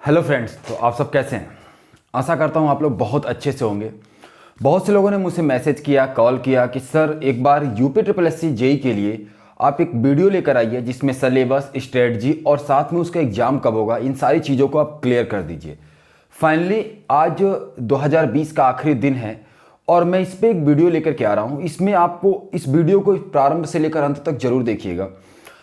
Hello friends, तो आप सब कैसे हैं। आशा करता हूं आप लोग बहुत अच्छे से होंगे। बहुत से लोगों ने मुझसे मैसेज किया, कॉल किया कि सर एक बार UP triple S C JE के लिए आप एक वीडियो लेकर आइए जिसमें सिलेबस, स्ट्रेटजी और साथ में उसका एग्ज़ाम कब होगा, इन सारी चीज़ों को आप क्लियर कर दीजिए। फाइनली आज 2020 का आखिरी दिन है और मैं इस पर एक वीडियो लेकर के आ रहा हूँ। इसमें आपको इस वीडियो को प्रारंभ से लेकर अंत तक जरूर देखिएगा।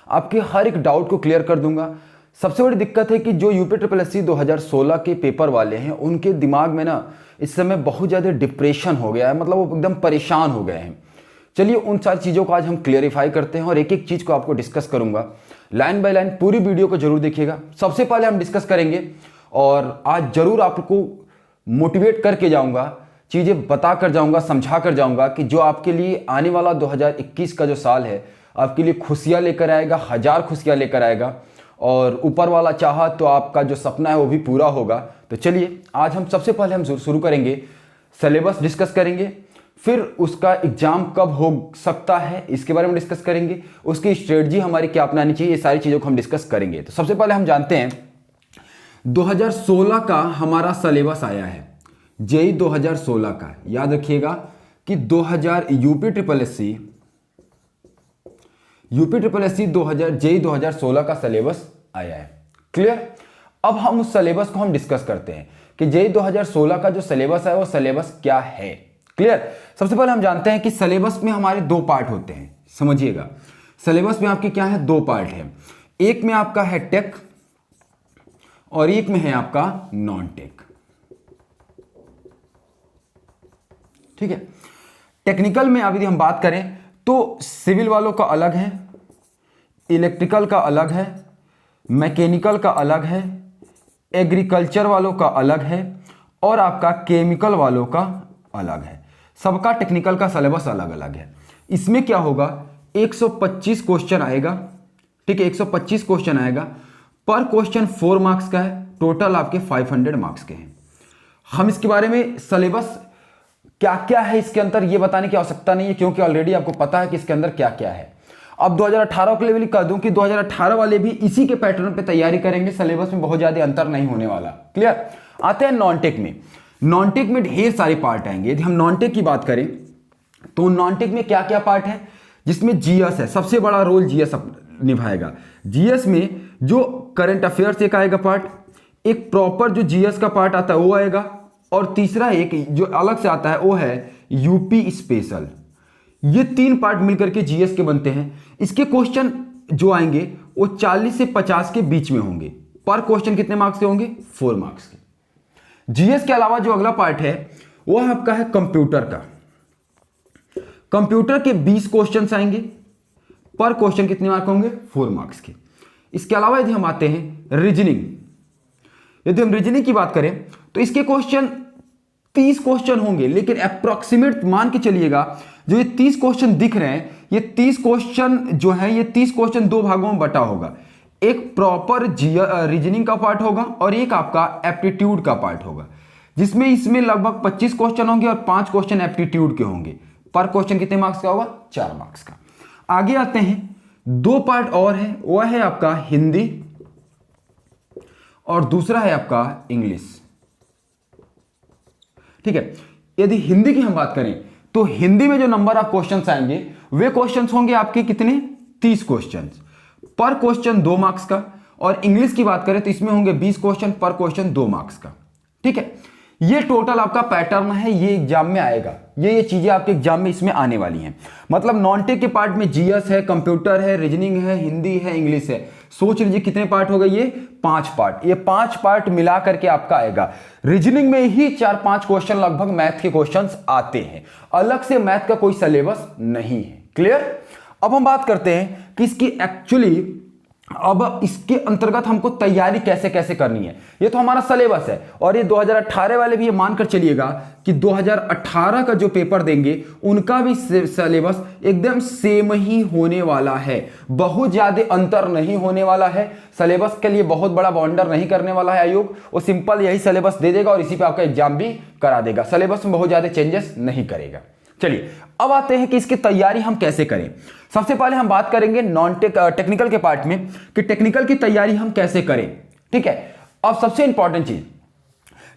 आपके हर एक डाउट को क्लियर कर दूंगा। सबसे बड़ी दिक्कत है कि जो यूपी ट्रिपल एस सी 2016 के पेपर वाले हैं उनके दिमाग में ना इस समय बहुत ज़्यादा डिप्रेशन हो गया है, मतलब वो एकदम परेशान हो गए हैं। चलिए उन सारी चीज़ों को आज हम क्लियरिफाई करते हैं और एक एक चीज़ को आपको डिस्कस करूंगा। लाइन बाय लाइन पूरी वीडियो को जरूर देखिएगा। सबसे पहले हम डिस्कस करेंगे और आज जरूर आपको मोटिवेट करके जाऊंगा, चीज़ें बता कर जाऊंगा, समझा कर जाऊंगा कि जो आपके लिए आने वाला 2021 का जो साल है आपके लिए खुशियाँ लेकर आएगा, हजार खुशियाँ लेकर आएगा और ऊपर वाला चाहा तो आपका जो सपना है वो भी पूरा होगा। तो चलिए आज हम सबसे पहले हम शुरू करेंगे, सिलेबस डिस्कस करेंगे, फिर उसका एग्जाम कब हो सकता है इसके बारे में डिस्कस करेंगे, उसकी स्ट्रेटजी हमारी क्या अपनानी चाहिए, ये सारी चीज़ों को हम डिस्कस करेंगे। तो सबसे पहले हम जानते हैं 2016 का हमारा सिलेबस आया है, जेई 2016 का। याद रखिएगा कि 2000 UP triple S C 2000 JE 2016 का सिलेबस आया है। क्लियर। अब हम उस सिलेबस को हम डिस्कस करते हैं कि जेई 2016 का जो सिलेबस है वो सिलेबस क्या है। क्लियर। सबसे पहले हम जानते हैं कि सिलेबस में हमारे दो पार्ट होते हैं, समझिएगा। सिलेबस में आपके क्या है, दो पार्ट है। एक में आपका है टेक और एक में है आपका नॉन टेक। ठीक है। टेक्निकल में अभी हम बात करें तो सिविल वालों का अलग है, इलेक्ट्रिकल का अलग है, मैकेनिकल का अलग है, एग्रीकल्चर वालों का अलग है और आपका केमिकल वालों का अलग है। सबका टेक्निकल का सिलेबस अलग अलग है। इसमें क्या होगा, 125 क्वेश्चन आएगा। ठीक है, 125 क्वेश्चन आएगा। पर क्वेश्चन 4 मार्क्स का है, टोटल आपके 500 मार्क्स के हैं। हम इसके बारे में सिलेबस क्या क्या है इसके अंदर ये बताने की आवश्यकता नहीं है, क्योंकि ऑलरेडी आपको पता है कि इसके अंदर क्या क्या है। अब 2018 के लिए भी कह दूं कि 2018 वाले भी इसी के पैटर्न पे तैयारी करेंगे, सिलेबस में बहुत ज्यादा अंतर नहीं होने वाला। क्लियर। आते हैं नॉन टेक में। नॉन टेक में ढेर सारे पार्ट आएंगे। यदि हम नॉन टेक की बात करें तो नॉन टेक में क्या क्या पार्ट है, जिसमें जीएस है, सबसे बड़ा रोल जीएस निभाएगा। जीएस में जो करंट अफेयर्स एक आएगा पार्ट, एक प्रॉपर जो जीएस का पार्ट आता है वो आएगा, और तीसरा एक जो अलग से आता है वो है यूपी स्पेशल। ये तीन पार्ट मिलकर के जीएस के बनते हैं। इसके क्वेश्चन जो आएंगे वो 40 से 50 के बीच में होंगे। पर क्वेश्चन कितने मार्क्स के होंगे, 4 मार्क्स के। जीएस के अलावा जो अगला पार्ट है वो आपका है कंप्यूटर का। कंप्यूटर के 20 क्वेश्चंस आएंगे। पर क्वेश्चन कितने मार्क होंगे, 4 मार्क्स के। इसके अलावा यदि हम आते हैं रीजनिंग, यदि हम रीजनिंग की बात करें तो इसके क्वेश्चन 30 क्वेश्चन होंगे, लेकिन अप्रोक्सीमेट मान के चलिएगा जो ये 30 क्वेश्चन दिख रहे हैं, ये 30 क्वेश्चन जो है, ये 30 क्वेश्चन दो भागों में बटा होगा। एक प्रॉपर रीजनिंग का पार्ट होगा और एक आपका एप्टीट्यूड का पार्ट होगा, जिसमें इसमें लगभग 25 क्वेश्चन होंगे और 5 क्वेश्चन एप्टीट्यूड के होंगे। पर क्वेश्चन कितने मार्क्स का होगा, 4 मार्क्स का। आगे आते हैं, दो पार्ट और है, वह है आपका हिंदी और दूसरा है आपका इंग्लिश। ठीक है। यदि हिंदी की हम बात करें तो हिंदी में जो नंबर ऑफ क्वेश्चंस आएंगे वे क्वेश्चंस होंगे आपके कितने, 30 क्वेश्चंस। पर क्वेश्चन 2 मार्क्स का। और इंग्लिश की बात करें तो इसमें होंगे 20 क्वेश्चन, पर क्वेश्चन 2 मार्क्स का। ठीक है। ये टोटल आपका पैटर्न है, ये एग्जाम में आएगा। ये चीजें आपके एग्जाम में इसमें आने वाली हैं। मतलब नॉन टेक के पार्ट में जीएस है, कंप्यूटर है, रीजनिंग है, हिंदी है, इंग्लिश है। सोच लीजिए कितने पार्ट हो गए, ये 5 पार्ट। ये 5 पार्ट मिला करके आपका आएगा। रीजनिंग में ही 4-5 क्वेश्चन लगभग मैथ के क्वेश्चंस आते हैं, अलग से मैथ का कोई सिलेबस नहीं है। क्लियर। अब हम बात करते हैं कि इसकी एक्चुअली अब इसके अंतर्गत हमको तैयारी कैसे कैसे करनी है। ये तो हमारा सिलेबस है और ये 2018 वाले भी ये मानकर चलिएगा कि 2018 का जो पेपर देंगे उनका भी सिलेबस एकदम सेम ही होने वाला है, बहुत ज्यादा अंतर नहीं होने वाला है। सिलेबस के लिए बहुत बड़ा बॉन्डर नहीं करने वाला है आयोग, वो सिंपल यही सिलेबस दे देगा और इसी पे आपका एग्जाम भी करा देगा। सिलेबस में बहुत ज्यादा चेंजेस नहीं करेगा। चलिए अब आते हैं कि इसकी तैयारी हम कैसे करें। सबसे पहले हम बात करेंगे टेक्निकल के पार्ट में कि टेक्निकल की तैयारी हम कैसे करें। ठीक है। अब सबसे इंपॉर्टेंट चीज,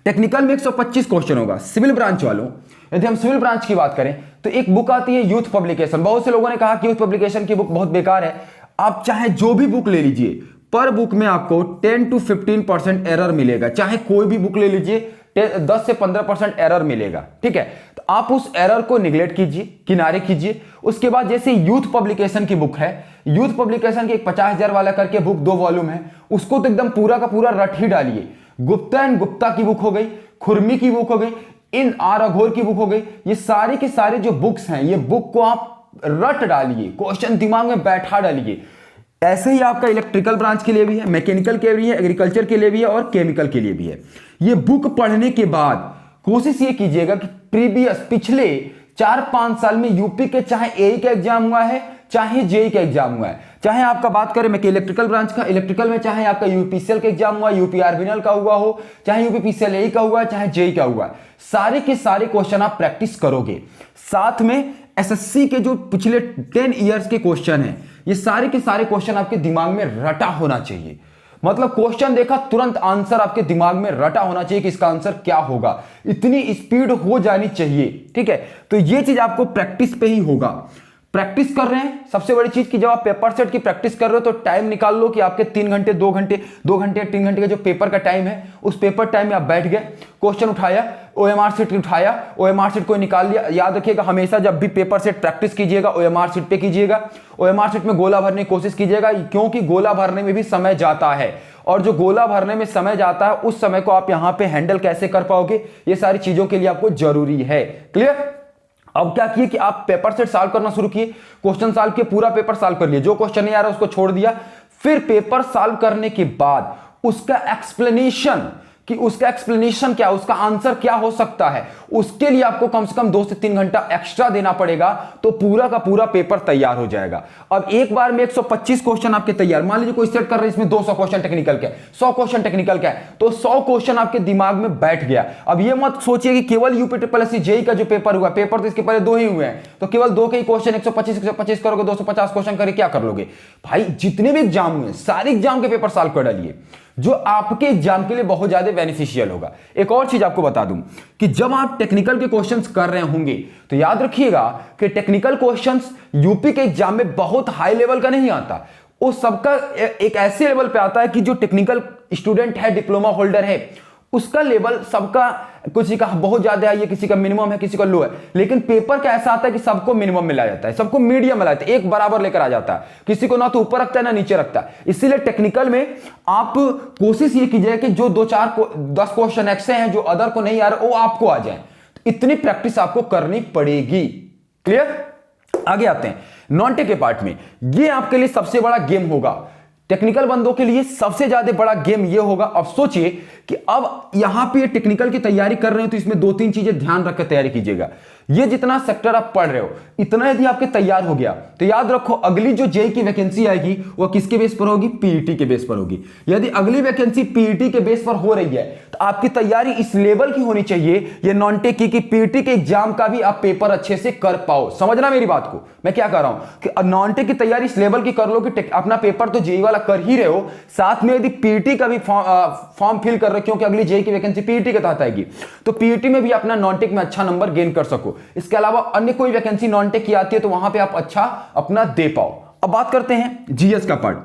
टेक्निकल में 125 क्वेश्चन होगा। सिविल ब्रांच वालों, यदि हम सिविल ब्रांच की बात करें तो एक बुक आती है यूथ पब्लिकेशन। बहुत से लोगों ने कहा कि यूथ पब्लिकेशन की बुक बहुत बेकार है। आप चाहे जो भी बुक ले लीजिए, पर बुक में आपको 10 to 15% एरर मिलेगा। चाहे कोई भी बुक ले लीजिए, 10 से 15% एरर मिलेगा। ठीक है, तो आप उस एरर को निगलेक्ट कीजिए, किनारे कीजिए। उसके बाद जैसे यूथ पब्लिकेशन की बुक है, यूथ पब्लिकेशन की एक 50,000 वाला करके बुक 2 वॉल्यूम है, उसको तो एकदम पूरा का पूरा रट ही डालिए। गुप्ता एंड गुप्ता की बुक हो गई, खुरमी की बुक हो गई, इन आर अघोर की बुक हो गई। ये सारे के सारे जो बुक्स हैं, ये बुक को आप रट डालिए, क्वेश्चन दिमाग में बैठा डालिए। ऐसे ही आपका इलेक्ट्रिकल ब्रांच के लिए भी है, मैकेनिकल के लिए भी है, एग्रीकल्चर के लिए भी है और केमिकल के लिए भी है। ये बुक पढ़ने के बाद कोशिश ये कीजिएगा कि प्रीवियस पिछले 4-5 साल में यूपी के चाहे एई का एग्जाम हुआ है, चाहे जेई का एग्जाम हुआ है, चाहे आपका बात करें मैं इलेक्ट्रिकल ब्रांच का, इलेक्ट्रिकल में चाहे आपका यूपीसीएल का एग्जाम हुआ, यूपीआरबीएनएल का हुआ हो, चाहे यूपीपीसीएल एई का हुआ, चाहे जेई का हुआ, सारे के सारे क्वेश्चन आप प्रैक्टिस करोगे। साथ में एसएससी के जो पिछले 10 इयर्स के क्वेश्चन हैं, ये सारे के सारे क्वेश्चन आपके दिमाग में रटा होना चाहिए। मतलब क्वेश्चन देखा तुरंत आंसर आपके दिमाग में रटा होना चाहिए कि इसका आंसर क्या होगा, इतनी स्पीड हो जानी चाहिए। ठीक है, तो ये चीज आपको प्रैक्टिस पे ही होगा। प्रैक्टिस कर रहे हैं, सबसे बड़ी चीज कि जब आप पेपर सेट की प्रैक्टिस कर रहे हो तो टाइम निकाल लो कि आपके 3 घंटे 2 घंटे 3 घंटे का जो पेपर का टाइम है, उस पेपर टाइम में आप बैठ गए, क्वेश्चन उठाया, ओएमआर शीट उठाया, ओएमआर शीट को निकाल लिया। याद रखिएगा हमेशा जब भी पेपर सेट प्रैक्टिस कीजिएगा ओएमआर शीट पे कीजिएगा। ओएमआर शीट में गोला भरने की कोशिश कीजिएगा, क्योंकि गोला भरने में भी समय जाता है, और जो गोला भरने में समय जाता है उस समय को आप यहां पे हैंडल कैसे कर पाओगे, ये सारी चीजों के लिए आपको जरूरी है। क्लियर? अब क्या किए कि आप पेपर सेट सॉल्व करना शुरू किए, क्वेश्चन सॉल्व किए, पूरा पेपर सॉल्व कर लिए, जो क्वेश्चन नहीं आ रहा उसको छोड़ दिया। फिर पेपर सॉल्व करने के बाद उसका एक्सप्लेनेशन, कि उसका एक्सप्लेनेशन क्या, उसका आंसर क्या हो सकता है, उसके लिए आपको कम से कम 2 से 3 घंटा एक्स्ट्रा देना पड़ेगा, तो पूरा का पूरा पेपर तैयार हो जाएगा। अब एक बार में 125 क्वेश्चन आपके तैयार, मान लीजिए कोई सेट कर रहे हैं इसमें 200 क्वेश्चन टेक्निकल का है, 100 क्वेश्चन टेक्निकल का है, तो 100 क्वेश्चन आपके दिमाग में बैठ गया। अब ये मत सोचिए कि केवल यूपी ट्रिपल एससी जेई का जो पेपर हुआ, पेपर तो इसके पहले 2 ही हुए हैं, तो केवल 2 के ही क्वेश्चन 125 करोगे, 250 क्वेश्चन करके क्या कर लोगे भाई? जितने भी एग्जाम हुए सारे एग्जाम के पेपर सॉल्व कर डालिए, जो आपके एग्जाम के लिए बहुत ज्यादा बेनिफिशियल होगा। एक और चीज आपको बता दूं कि जब आप टेक्निकल के क्वेश्चंस कर रहे होंगे तो याद रखिएगा कि टेक्निकल क्वेश्चंस यूपी के एग्जाम में बहुत हाई लेवल का नहीं आता, वो सबका एक ऐसे लेवल पे आता है कि जो टेक्निकल स्टूडेंट है, डिप्लोमा होल्डर है, उसका लेवल सबका, किसी का बहुत ज्यादा है, किसी का मिनिमम है, किसी का लो है, लेकिन पेपर का ऐसा आता है कि सबको मिनिमम मिला जाता है, सबको मीडियम मिला जाता है, एक बराबर लेकर आ जाता है, किसी को ना तो ऊपर रखता है ना नीचे रखता है। इसीलिए टेक्निकल में आप कोशिश ये कीजिए कि जो 10 क्वेश्चन ऐसे हैं जो अदर को नहीं आ रहा वो आपको आ जाए, तो इतनी प्रैक्टिस आपको करनी पड़ेगी। क्लियर? आगे आते हैं नॉन टेक के पार्ट में। ये आपके लिए सबसे बड़ा गेम होगा, टेक्निकल बंदों के लिए सबसे ज्यादा बड़ा गेम ये होगा। अब सोचिए कि अब यहां पे टेक्निकल की तैयारी कर रहे हो तो इसमें 2-3 चीजें ध्यान रखकर तैयारी कीजिएगा। ये जितना सेक्टर आप पढ़ रहे हो इतना यदि आपके तैयार हो गया तो याद रखो अगली जो जेई की वैकेंसी आएगी वो किसके बेस पर होगी? पीईटी के बेस पर होगी। यदि अगली वैकेंसी पीईटी के बेस पर हो रही है तो आपकी तैयारी इस लेवल की होनी चाहिए, ये नॉन टेक की पीईटी के एग्जाम का भी आप पेपर अच्छे से कर पाओ। समझना मेरी बात को, मैं क्या कर रहा हूं कि नॉन टेक की तैयारी इस लेवल की कर लो कि अपना पेपर तो जेई वाला कर ही रहे हो, साथ में यदि पीईटी का भी फॉर्म फिल कर रहे हो, क्योंकि अगली जेई की वैकेंसी पीईटी के तहत आएगी, तो पीईटी में भी अपना नॉन टेक में अच्छा नंबर गेन कर सको। इसके अलावा अन्य कोई वैकेंसी नॉन टेक की आती है तो वहां पे आप अच्छा अपना दे पाओ। अब बात करते हैं जीएस का पार्ट।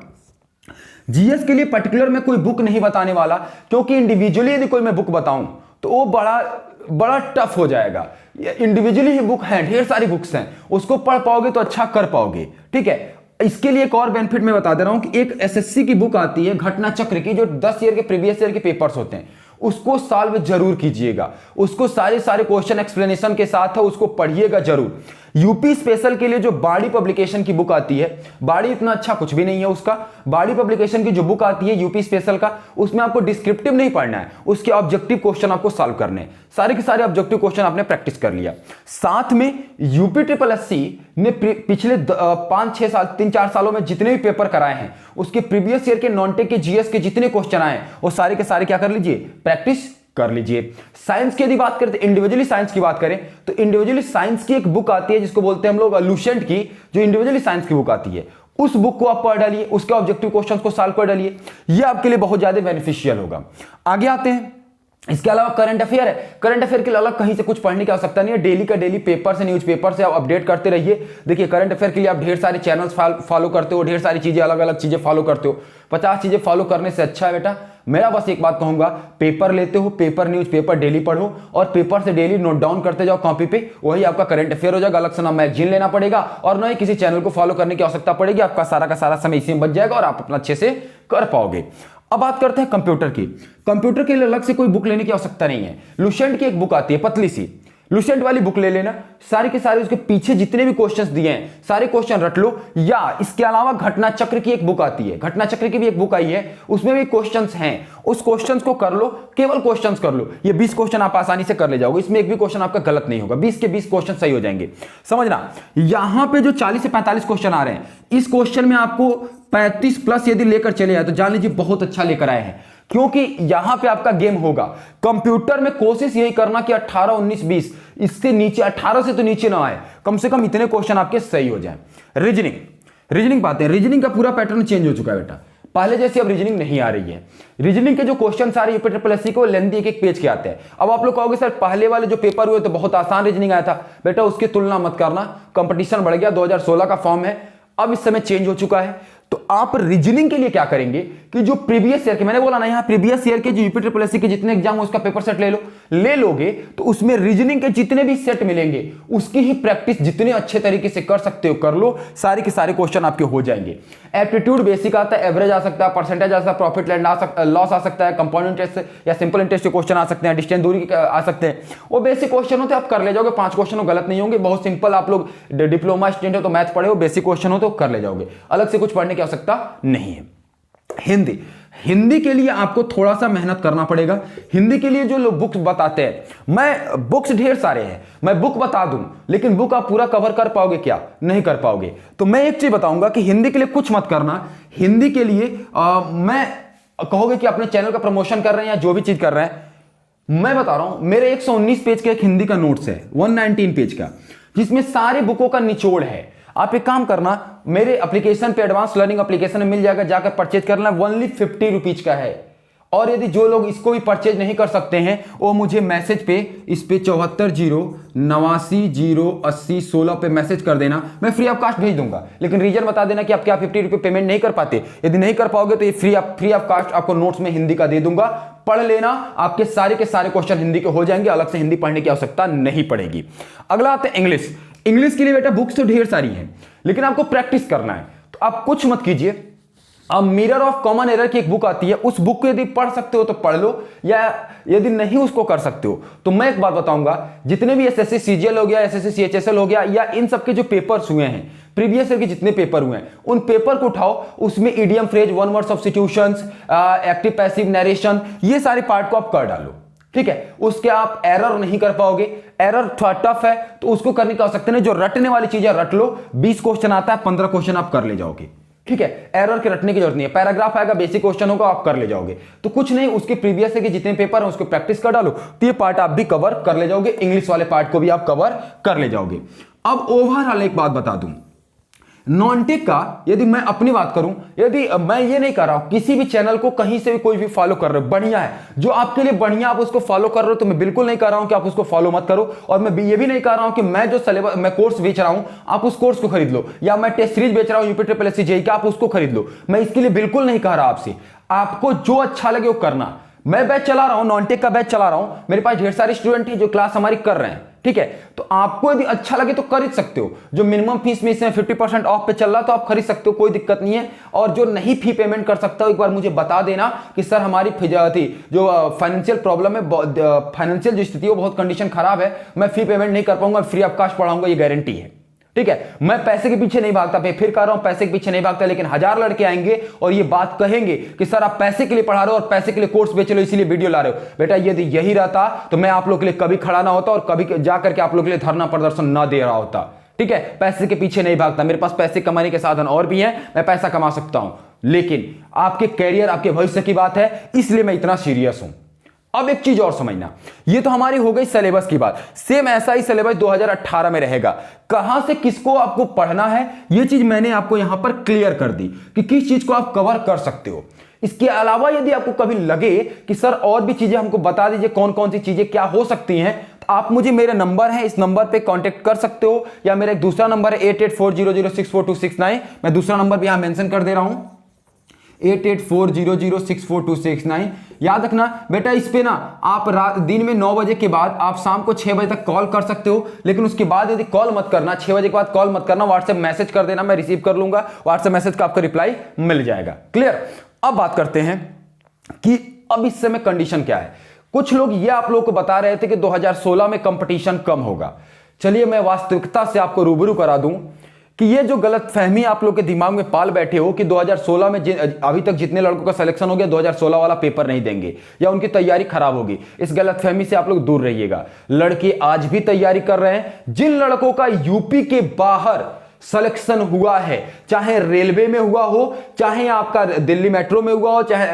जीएस के लिए पर्टिकुलर मैं कोई बुक नहीं बताने वाला, क्योंकि इंडिविजुअली यदि कोई मैं बुक बताऊं तो वो बड़ा टफ हो जाएगा। इंडिविजुअली ही बुक है, ढेर सारी बुक्स हैं, उसको पढ़ पाओगे तो अच्छा कर पाओगे। ठीक है, इसके लिए एक और बेनिफिट मैं बता दे रहा हूं कि एक एसएससी की बुक आती है घटना चक्र की, जो 10 ईयर के प्रीवियस ईयर के पेपर्स होते हैं, उसको सॉल्व जरूर कीजिएगा, उसको सारे क्वेश्चन एक्सप्लेनेशन के साथ है, उसको पढ़िएगा जरूर। यूपी स्पेशल के लिए जो बाड़ी पब्लिकेशन की बुक आती है, बाड़ी इतना अच्छा कुछ भी नहीं है उसका, बाड़ी पब्लिकेशन की जो बुक आती है यूपी स्पेशल का, उसमें आपको डिस्क्रिप्टिव नहीं पढ़ना है, उसके ऑब्जेक्टिव क्वेश्चन आपको सॉल्व करने हैं। सारे के सारे ऑब्जेक्टिव क्वेश्चन आपने प्रैक्टिस कर लिया। साथ में यूपी ट्रिपल एससी ने पिछले 5-6 साल 3-4 सालों में जितने भी पेपर कराए हैं, उसके प्रीवियस ईयर के नॉन टेक के जीएस के जितने क्वेश्चन आए वो सारे के सारे क्या कर लीजिए? प्रैक्टिस कर लीजिए। साइंस की यदि बात करें, इंडिविजुअली साइंस की बात करें तो इंडिविजुअली साइंस की एक बुक आती है जिसको बोलते हैं हम लोग लूसेंट की, जो इंडिविजुअली साइंस की बुक आती है उस बुक को आप पढ़ डालिए, उसके ऑब्जेक्टिव क्वेश्चंस को सॉल्व कर डालिए, ये आपके लिए बहुत ज्यादा बेनिफिशियल होगा। आगे आते हैं, इसके अलावा करंट अफेयर है। करंट अफेयर के लिए अलग कहीं से कुछ पढ़ने की आवश्यकता नहीं है, डेली का डेली पेपर से, न्यूज पेपर से आप अपडेट करते रहिए। देखिए करंट अफेयर के लिए आप ढेर सारे चैनल्स फॉलो करते हो, ढेर सारी चीजें, अलग अलग चीजें फॉलो करते हो। 50 चीजें फॉलो करने से अच्छा है बेटा, मेरा बस एक बात कहूंगा, पेपर लेते हो, पेपर न्यूज पेपर डेली पढ़ो और पेपर से डेली नोट डाउन करते जाओ कॉपी पे, वही आपका करंट अफेयर हो जाएगा। अलग से ना मैगजीन लेना पड़ेगा और ना ही किसी चैनल को फॉलो करने की आवश्यकता पड़ेगी, आपका सारा का सारा समय इसी में बच जाएगा और आप अपना अच्छे से कर पाओगे। अब बात करते हैं कंप्यूटर की। कंप्यूटर के लिए अलग से कोई बुक लेने की आवश्यकता नहीं है, लुसेंट की एक बुक आती है पतली सी, लुसेंट वाली बुक ले लेना, सारे के सारे उसके पीछे जितने भी क्वेश्चंस दिए हैं सारे क्वेश्चन रट लो। या इसके अलावा घटना चक्र की एक बुक आती है, घटना चक्र की भी एक बुक आई है, उसमें भी क्वेश्चंस हैं, उस क्वेश्चंस को कर लो, केवल क्वेश्चंस कर लो। ये 20 क्वेश्चन आप आसानी से कर ले जाओगे, इसमें एक भी क्वेश्चन आपका गलत नहीं होगा, 20 के 20 क्वेश्चन सही हो जाएंगे। समझना, यहां पे जो 40 से 45 क्वेश्चन आ रहे हैं, इस क्वेश्चन में आपको 35 प्लस यदि लेकर चले आए तो जान लीजिए बहुत अच्छा लेकर आए हैं, क्योंकि यहां पे आपका गेम होगा। कंप्यूटर में कोशिश यही करना कि 18, 19, 20 इससे नीचे, 18 से तो नीचे ना आए, कम से कम इतने क्वेश्चन आपके सही हो जाए। रीजनिंग बातें, रीजनिंग का पूरा पैटर्न चेंज हो चुका है बेटा, पहले जैसे अब रीजनिंग नहीं आ रही है। रीजनिंग के जो क्वेश्चन आ रही है यूपीएससी को लेंथी एक पेज के आते हैं। अब आप लोग कहोगे सर पहले वाले जो पेपर हुए तो बहुत आसान रीजनिंग आया था, बेटा उसकी तुलना मत करना, कंपटीशन बढ़ गया, 2016 का फॉर्म है, अब इस समय चेंज हो चुका है। तो आप रीजनिंग के लिए क्या करेंगे कि जो प्रीवियस ईयर के, मैंने बोला ना यहां प्रीवियस ईयर के जो यूपीएससी के जितने एग्जाम उसका पेपर सेट ले लोगे तो उसमें रीजनिंग के जितने भी सेट मिलेंगे उसकी ही प्रैक्टिस जितने अच्छे तरीके से कर सकते हो कर लो, सारे के सारे क्वेश्चन आपके हो जाएंगे। एप्टीट्यूड बेसिक आता है, एवरेज आ सकता है, परसेंटेज आ सकता है, प्रॉफिट एंड लॉस आ सकता है, कंपाउंड इंटरेस्ट या सिंपल इंटरेस्ट के क्वेश्चन आ सकते हैं, डिस्टेंस दूरी आ सकते हैं, वो बेसिक क्वेश्चन होते हैं, आप कर ले जाओगे, 5 क्वेश्चन गलत नहीं होंगे, बहुत सिंपल। आप लोग डिप्लोमा स्टूडेंट हो तो मैथ पढ़े हो, बेसिक क्वेश्चन हो तो कर ले जाओगे, अलग से कुछ पढ़ने की आवश्यकता नहीं है। हिंदी के लिए आपको थोड़ा सा मेहनत करना पड़ेगा। हिंदी के लिए जो लोग बुक्स बताते हैं, मैं बुक्स ढेर सारे हैं, मैं बुक बता दूं लेकिन बुक आप पूरा कवर कर पाओगे क्या? नहीं कर पाओगे। तो मैं एक चीज बताऊंगा कि हिंदी के लिए कुछ मत करना। हिंदी के लिए मैं कहोगे कि अपने चैनल का प्रमोशन कर रहे हैं या जो भी चीज कर रहे हैं, मैं बता रहा हूं, मेरे 119 पेज का एक हिंदी का नोट्स है, 119 पेज का, जिसमें सारे बुकों का निचोड़ है। आप एक काम करना, मेरे एप्लीकेशन पे एडवांस लर्निंग एप्लीकेशन में मिल जाएगा, जाकर परचेज करना, ओनली 50 रुपीज का है। और यदि जो लोग इसको भी परचेज नहीं कर सकते हैं वो मुझे मैसेज पे, इस पे 7409808016 पे मैसेज कर देना, मैं फ्री ऑफ कास्ट भेज दूंगा। लेकिन रीजन बता देना कि आप क्या 50 रुपये पेमेंट नहीं कर पाते। यदि नहीं कर पाओगे तो ये फ्री ऑफ कास्ट आपको नोट्स में हिंदी का दे दूंगा, पढ़ लेना, आपके सारे के सारे क्वेश्चन हिंदी के हो जाएंगे, अलग से हिंदी पढ़ने की आवश्यकता नहीं पड़ेगी। अगला आते हैं इंग्लिश। इंग्लिश के लिए बेटा बुक्स तो ढेर सारी हैं, लेकिन आपको प्रैक्टिस करना है, तो आप कुछ मत कीजिए। अब मिरर ऑफ कॉमन एरर की एक बुक आती है, उस बुक को यदि पढ़ सकते हो तो पढ़ लो, या यदि नहीं उसको कर सकते हो तो मैं एक बात बताऊंगा, जितने भी एसएससी सीजीएल हो गया, एसएससी सीएचएसएल हो गया, या इन सबके जो पेपर्स हुए हैं, प्रीवियस ईयर के जितने पेपर हुए हैं, उन पेपर को उठाओ, उसमें idiom phrase, one word substitutions, active passive narration, ये सारे पार्ट को आप कर डालो, ठीक है। उसके आप एरर नहीं कर पाओगे, एरर थोड़ा टफ है तो उसको करने का हो सकते हैं, जो रटने वाली चीजें रट लो, 20 क्वेश्चन आता है, 15 क्वेश्चन आप कर ले जाओगे, ठीक है। एरर के रटने की जरूरत नहीं है, पैराग्राफ आएगा, बेसिक क्वेश्चन होगा, आप कर ले जाओगे। तो कुछ नहीं, उसके प्रीवियस के जितने पेपर हैं उसको प्रैक्टिस कर डालो, तो ये पार्ट आप भी कवर कर ले जाओगे, इंग्लिश वाले पार्ट को भी आप कवर कर ले जाओगे। अब ओवरऑल एक बात बता दूं, नॉन-टेक का यदि मैं अपनी बात करूं, यदि मैं ये नहीं कर रहा हूं किसी भी चैनल को कहीं से भी कोई भी फॉलो कर रहे हो, बढ़िया है, जो आपके लिए बढ़िया आप उसको फॉलो कर रहे हो, तो मैं बिल्कुल नहीं कर रहा हूं कि आप उसको फॉलो मत करो। और मैं ये भी नहीं कर रहा हूं कि मैं जो सिलेबस, मैं कोर्स बेच रहा हूं आप उस कोर्स को खरीद लो, या मैं टेस्ट सीरीज बेच रहा हूं यूपीएससी जेईई का, आप उसको खरीद लो, मैं इसके लिए बिल्कुल नहीं कह रहा आपसे। आपको जो अच्छा लगे वो करना। मैं बैच चला रहा हूं, नॉन-टेक का बैच चला रहा हूं, मेरे पास ढेर सारे स्टूडेंट हैं जो क्लास हमारी कर रहे हैं, ठीक है। तो आपको यदि अच्छा लगे तो खरीद सकते हो, जो मिनिमम फीस में इसमें 50% ऑफ पे चल रहा तो आप खरीद सकते हो, कोई दिक्कत नहीं है। और जो नहीं फी पेमेंट कर सकता हो, एक बार मुझे बता देना कि सर हमारी जो फाइनेंशियल प्रॉब्लम है, फाइनेंशियल जो स्थिति है, बहुत कंडीशन खराब है, मैं फी पेमेंट नहीं कर पाऊंगा, फ्री ऑफ कॉस्ट पढ़ाऊंगा, ये गारंटी है, ठीक है। मैं पैसे के पीछे नहीं भागता, फिर कह रहा हूं पैसे के पीछे नहीं भागता, लेकिन 1000 लड़के आएंगे और ये बात कहेंगे कि सर आप पैसे के लिए पढ़ा रहे हो और पैसे के लिए कोर्स बेच रहे हो, इसीलिए वीडियो ला रहे हो। बेटा यदि यही रहता तो मैं आप लोग के लिए कभी खड़ा ना होता और कभी जाकर के आप लोग के लिए धरना प्रदर्शन ना दे रहा होता, ठीक है। पैसे के पीछे नहीं भागता, मेरे पास पैसे कमाने के साधन और भी हैं, मैं पैसा कमा सकता हूं, लेकिन आपके कैरियर, आपके भविष्य की बात है, इसलिए मैं इतना सीरियस हूं। अब एक चीज और समझना, ये तो हमारी हो गई सिलेबस की बात। सेम ऐसा ही सिलेबस 2018 में रहेगा। कहां से किसको आपको पढ़ना है ये चीज मैंने आपको यहां पर क्लियर कर दी कि किस चीज को आप कवर कर सकते हो। इसके अलावा यदि आपको कभी लगे कि सर और भी चीजें हमको बता दीजिए कौन कौन सी चीजें क्या हो सकती हैं, तो आप मुझे, मेरे नंबर है, इस नंबर पे कांटेक्ट कर सकते हो, या मेरा एक दूसरा नंबर है 8840064269। मैं दूसरा नंबर भी यहां मेंशन कर दे रहा हूं, 8840064269। याद रखना बेटा, इस पे ना आप दिन में 9 बजे के बाद आप शाम को 6 बजे तक कॉल कर सकते हो, लेकिन उसके बाद यदि कॉल मत करना, 6 बजे के बाद कॉल मत करना, व्हाट्सएप मैसेज कर देना, मैं रिसीव कर लूंगा। व्हाट्सएप मैसेज का आपको रिप्लाई मिल जाएगा। क्लियर। अब बात करते हैं कि अब इस समय कंडीशन क्या है। कुछ लोग ये आप लोगों को बता रहे थे कि 2016 में कंपटीशन कम होगा। चलिए मैं वास्तविकता से आपको रूबरू करा दूं कि ये जो गलत फहमी आप लोग के दिमाग में पाल बैठे हो कि 2016 में अभी तक जितने लड़कों का सिलेक्शन हो गया 2016 वाला पेपर नहीं देंगे या उनकी तैयारी खराब होगी, इस गलत फहमी से आप लोग दूर रहिएगा। लड़के आज भी तैयारी कर रहे हैं। जिन लड़कों का यूपी के बाहर सिलेक्शन हुआ है, चाहे रेलवे में हुआ हो, चाहे आपका दिल्ली मेट्रो में हुआ हो, चाहे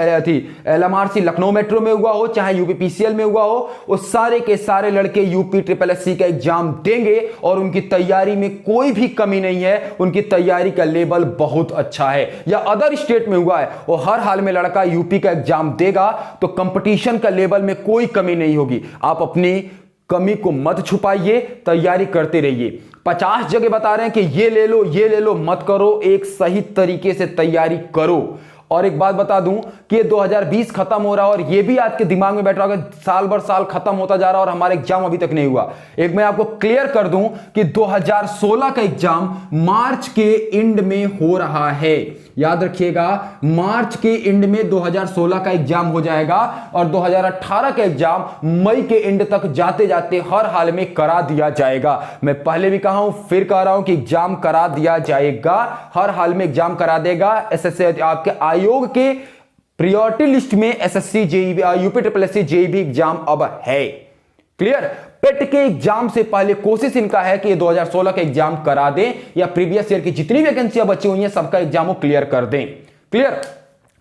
LMRC लखनऊ मेट्रो में हुआ हो, चाहे यूपीपीसीएल में हुआ हो, वो सारे के सारे लड़के यूपी SSC का एग्जाम देंगे और उनकी तैयारी में कोई भी कमी नहीं है। उनकी तैयारी का लेवल बहुत अच्छा है। या अदर स्टेट में हुआ है, वो हर हाल में लड़का यूपी का एग्जाम देगा, तो कंपटीशन का लेवल में कोई कमी नहीं होगी। आप अपनी कमी को मत छुपाइए, तैयारी करते रहिए। 50 जगह बता रहे हैं कि ये ले लो ये ले लो, मत करो, एक सही तरीके से तैयारी करो। और एक बात बता दूं कि ये 2020 खत्म हो रहा है और ये भी आज के दिमाग में बैठ रहा होगा साल भर साल खत्म होता जा रहा है और हमारा एग्जाम अभी तक नहीं हुआ। एक मैं आपको क्लियर कर दूं कि 2016 का एग्जाम मार्च के एंड में हो रहा है। याद रखिएगा, मार्च के एंड में 2016 का एग्जाम हो जाएगा और 2018 का एग्जाम मई के एंड तक जाते जाते हर हाल में करा दिया जाएगा। मैं पहले भी कहा हूं, फिर कह रहा हूं कि एग्जाम करा दिया जाएगा, हर हाल में एग्जाम करा देगा। एसएससी आपके आयोग के प्रायोरिटी लिस्ट में SSC JEE UP SSC JEE exam अब है। क्लियर। पेट के एग्जाम से पहले कोशिश इनका है कि ये 2016 का एग्जाम करा दें या प्रीवियस ईयर की जितनी वैकेंसियां बची हुई हैं सबका एग्जाम वो क्लियर कर दें। क्लियर।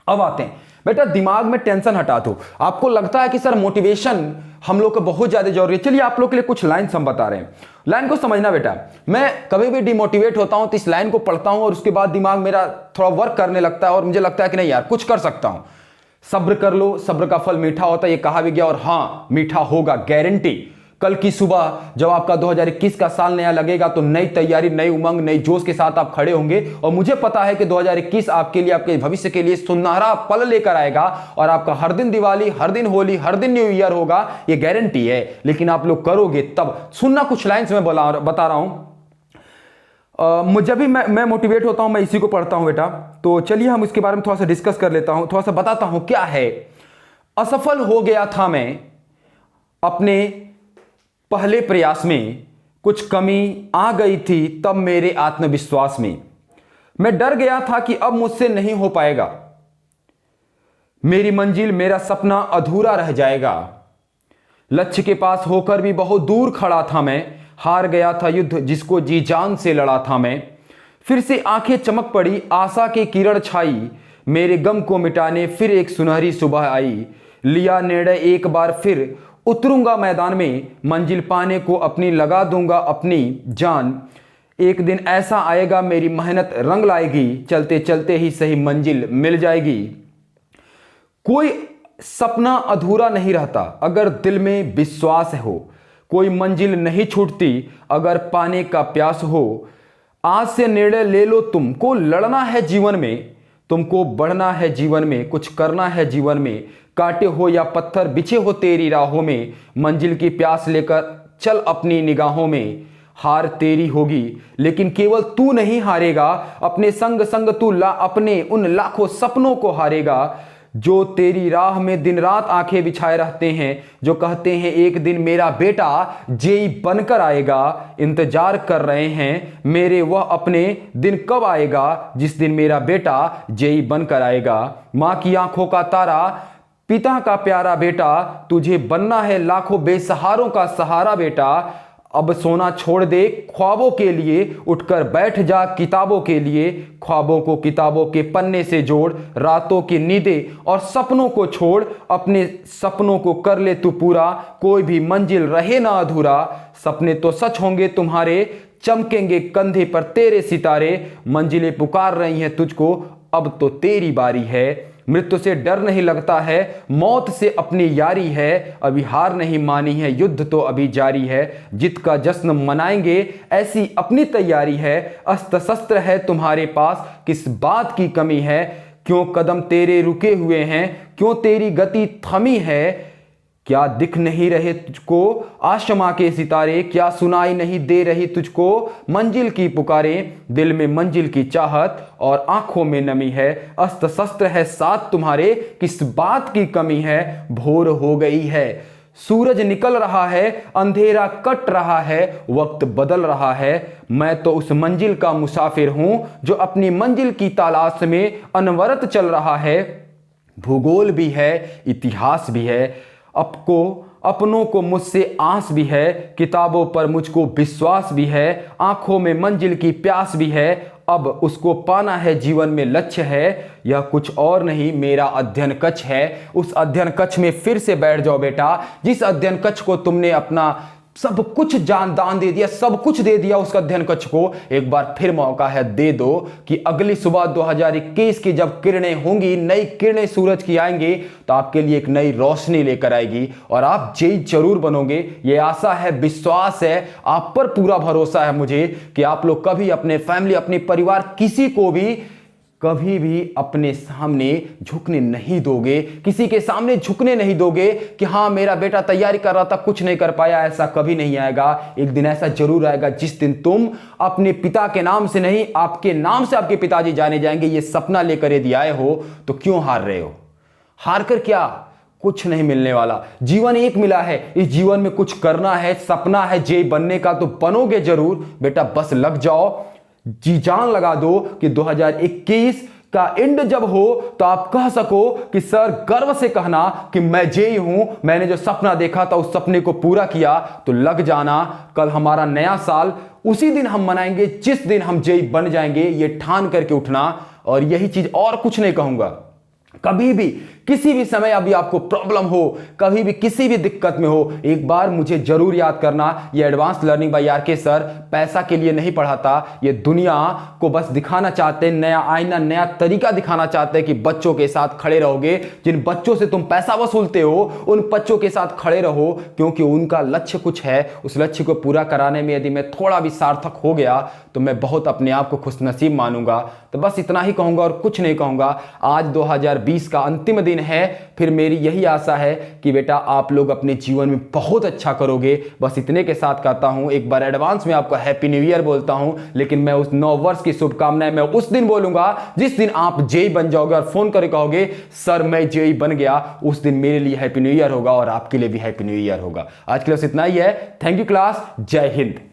अब आते हैं बेटा, दिमाग में टेंशन हटा दो। आपको लगता है कि सर मोटिवेशन हम लोग को बहुत ज्यादा जरूरी है। चलिए आप लोग के लिए कुछ लाइन हम बता रहे हैं। लाइन को समझना बेटा, मैं कभी भी डिमोटिवेट होता हूं तो इस लाइन को पढ़ता हूं और उसके बाद दिमाग मेरा थोड़ा वर्क करने लगता है और मुझे लगता है कि नहीं यार कुछ कर सकता हूं। सब्र कर लो, सब्र का फल मीठा होता है, ये कहा भी गया और हां मीठा होगा, गारंटी। कल की सुबह जब आपका 2021 का साल नया लगेगा तो नई तैयारी, नई उमंग, नई जोश के साथ आप खड़े होंगे और मुझे पता है कि 2021 आपके लिए, आपके भविष्य के लिए सुनहरा पल लेकर आएगा और आपका हर दिन दिवाली, हर दिन होली, हर दिन न्यू ईयर होगा, ये गारंटी है। लेकिन आप लोग करोगे तब। सुनना, कुछ लाइन्स में बता रहा हूं। जब भी मैं मोटिवेट होता हूं मैं इसी को पढ़ता हूं बेटा। तो चलिए हम इसके बारे में थोड़ा सा डिस्कस कर लेता हूं, थोड़ा सा बताता हूं क्या है। असफल हो गया था मैं अपने पहले प्रयास में, कुछ कमी आ गई थी तब मेरे आत्मविश्वास में। मैं डर गया था कि अब मुझसे नहीं हो पाएगा, मेरी मंजिल, मेरा सपना अधूरा रह जाएगा। लक्ष्य के पास होकर भी बहुत दूर खड़ा था मैं, हार गया था युद्ध जिसको जी जान से लड़ा था मैं। फिर से आंखें चमक पड़ी, आशा की किरण छाई, मेरे गम को मिटाने फिर एक सुनहरी सुबह आई। लिया निर्णय एक बार फिर, उतरूंगा मैदान में, मंजिल पाने को अपनी लगा दूंगा अपनी जान। एक दिन ऐसा आएगा मेरी मेहनत रंग लाएगी, चलते चलते ही सही मंजिल मिल जाएगी। कोई सपना अधूरा नहीं रहता अगर दिल में विश्वास हो, कोई मंजिल नहीं छूटती अगर पाने का प्यास हो। आज से निर्णय ले लो, तुमको लड़ना है जीवन में, तुमको बढ़ना है जीवन में, कुछ करना है जीवन में। कांटे हो या पत्थर बिछे हो तेरी राहों में, मंजिल की प्यास लेकर चल अपनी निगाहों में। हार तेरी होगी लेकिन केवल तू नहीं हारेगा, अपने संग संग तू अपने उन लाखों सपनों को हारेगा जो तेरी राह में दिन रात आंखें बिछाए रहते हैं, जो कहते हैं एक दिन मेरा बेटा जेई बनकर आएगा। इंतजार कर रहे हैं मेरे वह अपने दिन कब आएगा, जिस दिन मेरा बेटा जेई बनकर आएगा। माँ की आंखों का तारा, पिता का प्यारा बेटा, तुझे बनना है लाखों बेसहारों का सहारा बेटा। अब सोना छोड़ दे ख्वाबों के लिए, उठकर बैठ जा किताबों के लिए। ख्वाबों को किताबों के पन्ने से जोड़, रातों की नींदें और सपनों को छोड़, अपने सपनों को कर ले तू पूरा, कोई भी मंजिल रहे ना अधूरा। सपने तो सच होंगे तुम्हारे, चमकेंगे कंधे पर तेरे सितारे, मंजिलें पुकार रही हैं तुझको, अब तो तेरी बारी है। मृत्यु से डर नहीं लगता है, मौत से अपनी यारी है, अभी हार नहीं मानी है, युद्ध तो अभी जारी है। जीत का जश्न मनाएंगे ऐसी अपनी तैयारी है, अस्त्र शस्त्र है तुम्हारे पास, किस बात की कमी है। क्यों कदम तेरे रुके हुए हैं, क्यों तेरी गति थमी है। क्या दिख नहीं रहे तुझको आसमां के सितारे, क्या सुनाई नहीं दे रही तुझको मंजिल की पुकारें। दिल में मंजिल की चाहत और आंखों में नमी है, अस्त्र शस्त्र है साथ तुम्हारे, किस बात की कमी है। भोर हो गई है, सूरज निकल रहा है, अंधेरा कट रहा है, वक्त बदल रहा है। मैं तो उस मंजिल का मुसाफिर हूं जो अपनी मंजिल की तलाश में अनवरत चल रहा है। भूगोल भी है, इतिहास भी है, अपनों को मुझसे आस भी है, किताबों पर मुझको विश्वास भी है, आंखों में मंजिल की प्यास भी है। अब उसको पाना है जीवन में लक्ष्य है, यह कुछ और नहीं मेरा अध्ययन कक्ष है। उस अध्ययन कक्ष में फिर से बैठ जाओ बेटा, जिस अध्ययन कक्ष को तुमने अपना सब कुछ जान दान दे दिया, सब कुछ दे दिया उस अध्ययन कक्ष को। एक बार फिर मौका है दे दो कि अगली सुबह 2021 की जब किरणें होंगी, नई किरणें सूरज की आएंगी, तो आपके लिए एक नई रोशनी लेकर आएगी और आप जेई जरूर बनोगे। ये आशा है, विश्वास है, आप पर पूरा भरोसा है मुझे कि आप लोग कभी अपने फैमिली, अपने परिवार, किसी को भी कभी भी अपने सामने झुकने नहीं दोगे, किसी के सामने झुकने नहीं दोगे कि हाँ मेरा बेटा तैयारी कर रहा था कुछ नहीं कर पाया। ऐसा कभी नहीं आएगा। एक दिन ऐसा जरूर आएगा जिस दिन तुम अपने पिता के नाम से नहीं, आपके नाम से आपके पिताजी जाने जाएंगे। ये सपना लेकर यदि आए हो तो क्यों हार रहे हो? हार कर क्या, कुछ नहीं मिलने वाला। जीवन एक मिला है, इस जीवन में कुछ करना है, सपना है जेई बनने का, तो बनोगे जरूर बेटा। बस लग जाओ, जी जान लगा दो कि 2021 का एंड जब हो तो आप कह सको कि सर गर्व से कहना कि मैं जेई हूं, मैंने जो सपना देखा था उस सपने को पूरा किया। तो लग जाना, कल हमारा नया साल उसी दिन हम मनाएंगे जिस दिन हम जेई बन जाएंगे, ये ठान करके उठना। और यही चीज, और कुछ नहीं कहूंगा। कभी भी किसी भी समय अभी आपको प्रॉब्लम हो, कभी भी किसी भी दिक्कत में हो, एक बार मुझे जरूर याद करना। ये एडवांस लर्निंग बाय आर के सर पैसा के लिए नहीं पढ़ाता, ये दुनिया को बस दिखाना चाहते हैं, नया आईना, नया तरीका दिखाना चाहते हैं कि बच्चों के साथ खड़े रहोगे। जिन बच्चों से तुम पैसा वसूलते हो उन बच्चों के साथ खड़े रहो, क्योंकि उनका लक्ष्य कुछ है। उस लक्ष्य को पूरा कराने में यदि मैं थोड़ा भी सार्थक हो गया तो मैं बहुत अपने आप को खुशनसीब मानूंगा। तो बस इतना ही कहूंगा और कुछ नहीं कहूंगा। आज 2020 का अंतिम दिन है, फिर मेरी यही आशा है कि बेटा आप लोग अपने जीवन में बहुत अच्छा करोगे। बस इतने के साथ कहता हूं, एक बार एडवांस में आपको हैप्पी न्यू ईयर बोलता हूं, लेकिन मैं उस नव वर्ष की शुभकामनाएं मैं उस दिन बोलूंगा जिस दिन आप जेई बन जाओगे और फोन करके कहोगे सर मैं जेई बन गया। उस दिन मेरे लिए हैप्पी न्यू ईयर होगा और आपके लिए भी हैप्पी न्यू ईयर होगा। आज के लिए बस इतना ही है। थैंक यू क्लास, जय हिंद।